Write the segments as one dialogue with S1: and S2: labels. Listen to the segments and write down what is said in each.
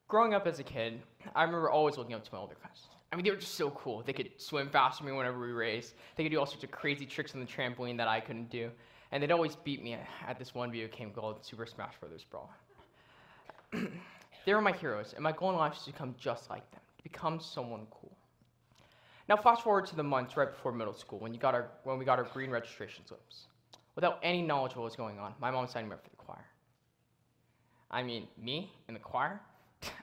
S1: Growing up as a kid, I remember always looking up to my older cousins. I mean, they were just so cool. They could swim faster than me whenever we raced. They could do all sorts of crazy tricks on the trampoline that I couldn't do. And they'd always beat me at this one video game called Super Smash Bros. Brawl. They were my heroes, and my goal in life is to become just like them, to become someone cool. Now, fast forward to the months right before middle school when we got our green registration slips. Without any knowledge of what was going on, my mom signed me up for the choir. I mean, me in the choir?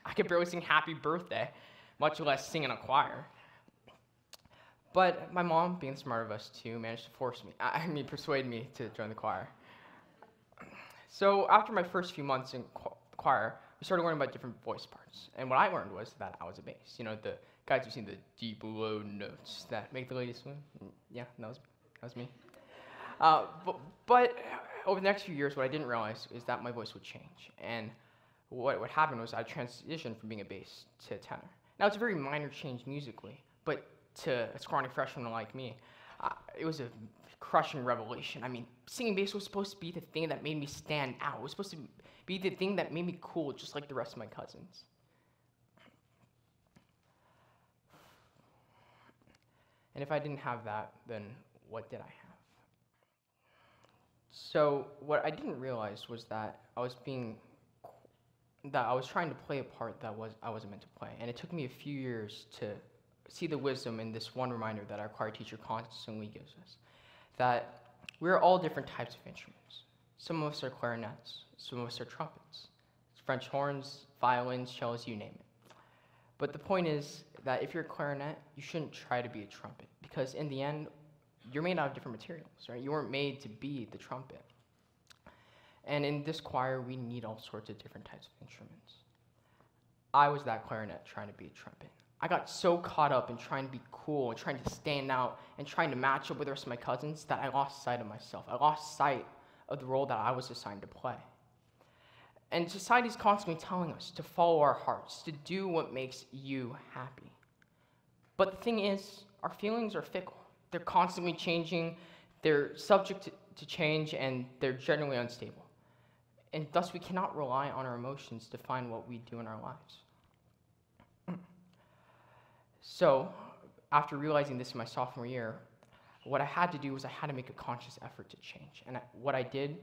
S1: I could barely sing Happy Birthday, much less sing in a choir. But my mom, being smart of us too, managed to persuade me to join the choir. So after my first few months in choir, we started learning about different voice parts. And what I learned was that I was a bass. You know, the guys who've seen the deep, low notes that make the ladies swim? Yeah, that was me. But over the next few years, what I didn't realize is that my voice would change. And what happened was I transitioned from being a bass to a tenor. Now, it's a very minor change musically, but to a scrawny freshman like me, it was a crushing revelation. I mean, singing bass was supposed to be the thing that made me stand out. It was supposed to be the thing that made me cool, just like the rest of my cousins. And if I didn't have that, then what did I have? So what I didn't realize was that I was trying to play a part that I wasn't meant to play. And it took me a few years to see the wisdom in this one reminder that our choir teacher constantly gives us, that we're all different types of instruments. Some of us are clarinets, some of us are trumpets, French horns, violins, cellos, you name it. But the point is that if you're a clarinet, you shouldn't try to be a trumpet, because in the end, you're made out of different materials, right? You weren't made to be the trumpet. And in this choir, we need all sorts of different types of instruments. I was that clarinet trying to be a trumpet. I got so caught up in trying to be cool and trying to stand out and trying to match up with the rest of my cousins that I lost sight of myself. I lost sight of the role that I was assigned to play. And society's constantly telling us to follow our hearts, to do what makes you happy. But the thing is, our feelings are fickle. They're constantly changing, they're subject to change, and they're generally unstable. And thus, we cannot rely on our emotions to define what we do in our lives. So, after realizing this in my sophomore year, what I had to do was I had to make a conscious effort to change. And what I did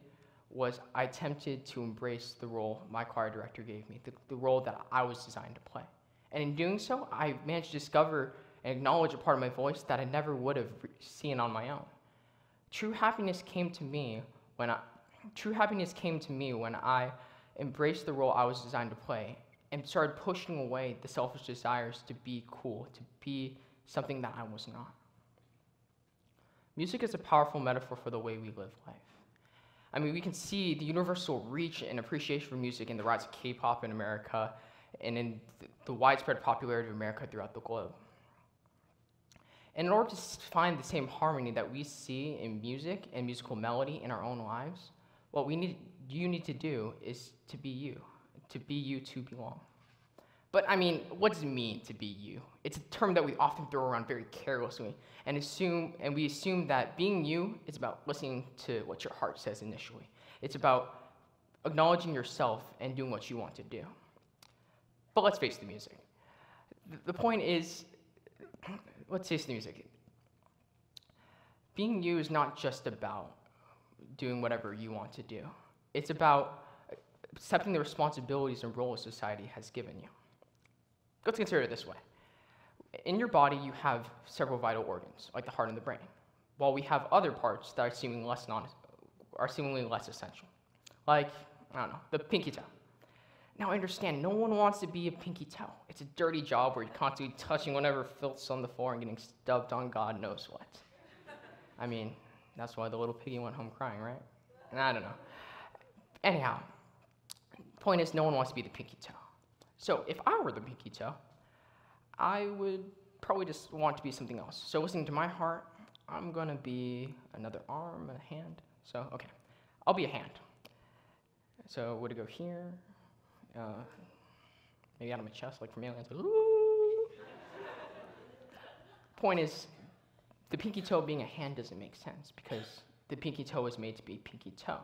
S1: was I attempted to embrace the role my choir director gave me, the role that I was designed to play. And in doing so, I managed to discover and acknowledge a part of my voice that I never would have seen on my own. True happiness came to me when I embraced the role I was designed to play and started pushing away the selfish desires to be cool, to be something that I was not. Music is a powerful metaphor for the way we live life. I mean, we can see the universal reach and appreciation for music in the rise of K-pop in America and in the widespread popularity of America throughout the globe. And in order to find the same harmony that we see in music and musical melody in our own lives, what you need to do is to be you to belong. But I mean, what does it mean to be you? It's a term that we often throw around very carelessly and we assume that being you is about listening to what your heart says initially. It's about acknowledging yourself and doing what you want to do. But let's face the music. The point is, let's face the music. Being you is not just about doing whatever you want to do. It's about accepting the responsibilities and roles society has given you. Let's consider it this way. In your body, you have several vital organs, like the heart and the brain, while we have other parts that are seemingly less essential, like, I don't know, the pinky toe. Now, understand, no one wants to be a pinky toe. It's a dirty job where you're constantly touching whatever filth's on the floor and getting stubbed on God knows what. I mean, that's why the little piggy went home crying, right? I don't know. Anyhow, the point is, no one wants to be the pinky toe. So if I were the pinky toe, I would probably just want to be something else. So listening to my heart, I'm gonna be another arm, a hand. So, okay, I'll be a hand. So would it go here? Maybe out of my chest, like from aliens. Ooh. Point is, the pinky toe being a hand doesn't make sense because the pinky toe is made to be pinky toe.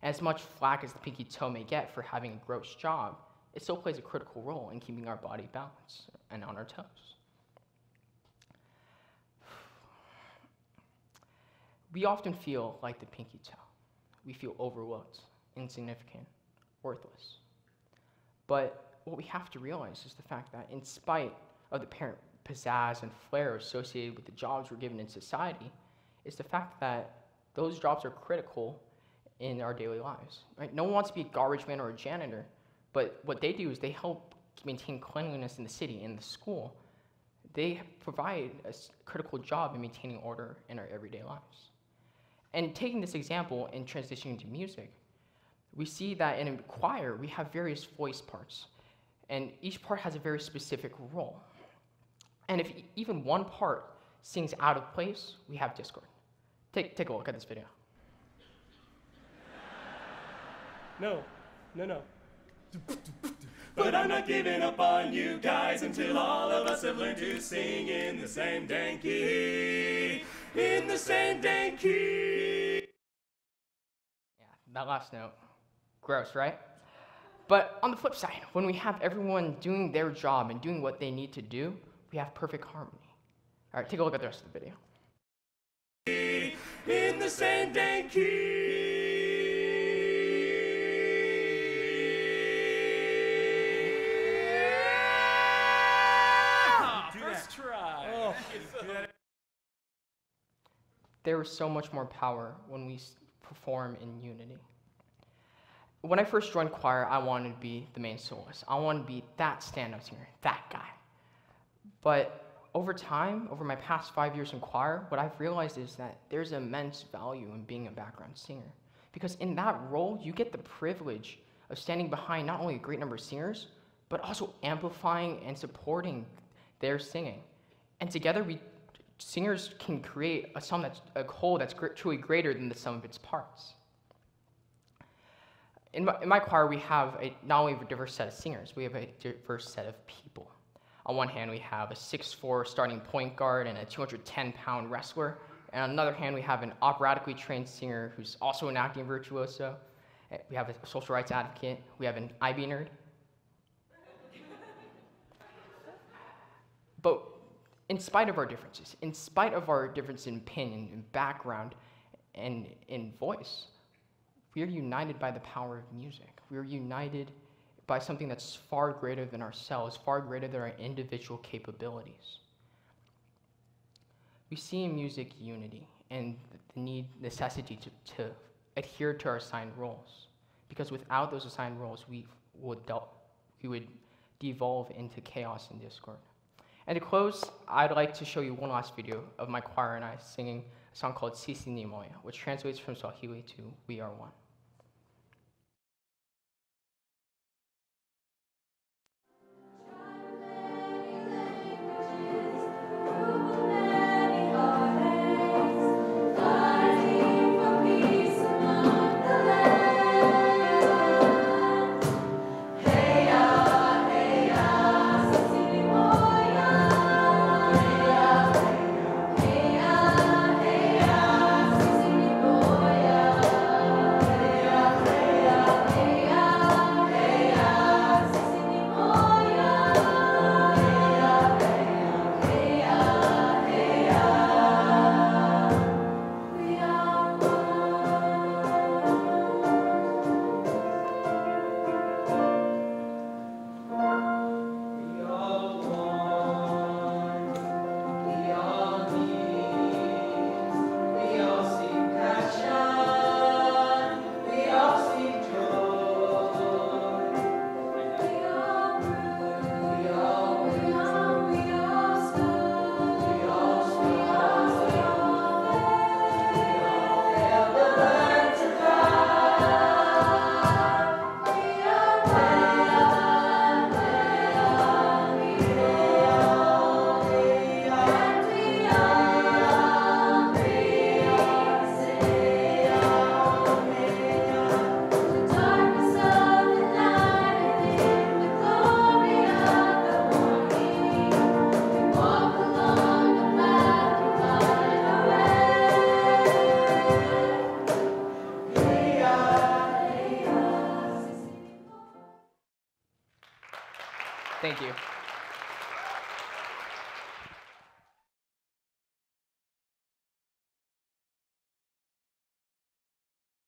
S1: As much flack as the pinky toe may get for having a gross job, it still plays a critical role in keeping our body balanced and on our toes. We often feel like the pinky toe. We feel overlooked, insignificant, worthless. But what we have to realize is the fact that in spite of the apparent pizzazz and flair associated with the jobs we're given in society, is the fact that those jobs are critical in our daily lives. Right? No one wants to be a garbage man or a janitor, but what they do is they help maintain cleanliness in the city, in the school. They provide a critical job in maintaining order in our everyday lives. And taking this example and transitioning to music, we see that in a choir, we have various voice parts, and each part has a very specific role. And if even one part sings out of place, we have discord. Take a look at this video.
S2: No.
S3: But I'm not giving up on you guys until all of us have learned to sing in the same dang key. In the same dang key.
S1: Yeah, that last note. Gross, right? But on the flip side, when we have everyone doing their job and doing what they need to do, we have perfect harmony. All right, take a look at the rest of the video.
S3: In the same dang key.
S2: First try.
S3: Oh.
S1: There is so much more power when we perform in unity. When I first joined choir, I wanted to be the main soloist. I wanted to be that stand-up singer, that guy. But over time, over my past 5 years in choir, what I've realized is that there's immense value in being a background singer. Because in that role, you get the privilege of standing behind not only a great number of singers, but also amplifying and supporting their singing. And together, singers can create a song a whole that's truly greater than the sum of its parts. In my choir, we have not only a diverse set of singers, we have a diverse set of people. On one hand, we have a 6'4" starting point guard and a 210-pound wrestler. And on the other hand, we have an operatically trained singer who's also an acting virtuoso. We have a social rights advocate. We have an IB nerd. But in spite of our differences, in spite of our difference in opinion, in background, and in voice, we are united by the power of music. We are united by something that's far greater than ourselves, far greater than our individual capabilities. We see in music unity and the necessity to adhere to our assigned roles, because without those assigned roles, we would devolve into chaos and discord. And to close, I'd like to show you one last video of my choir and I singing a song called Sisi ni Moya, which translates from Swahili to We Are One. Thank you.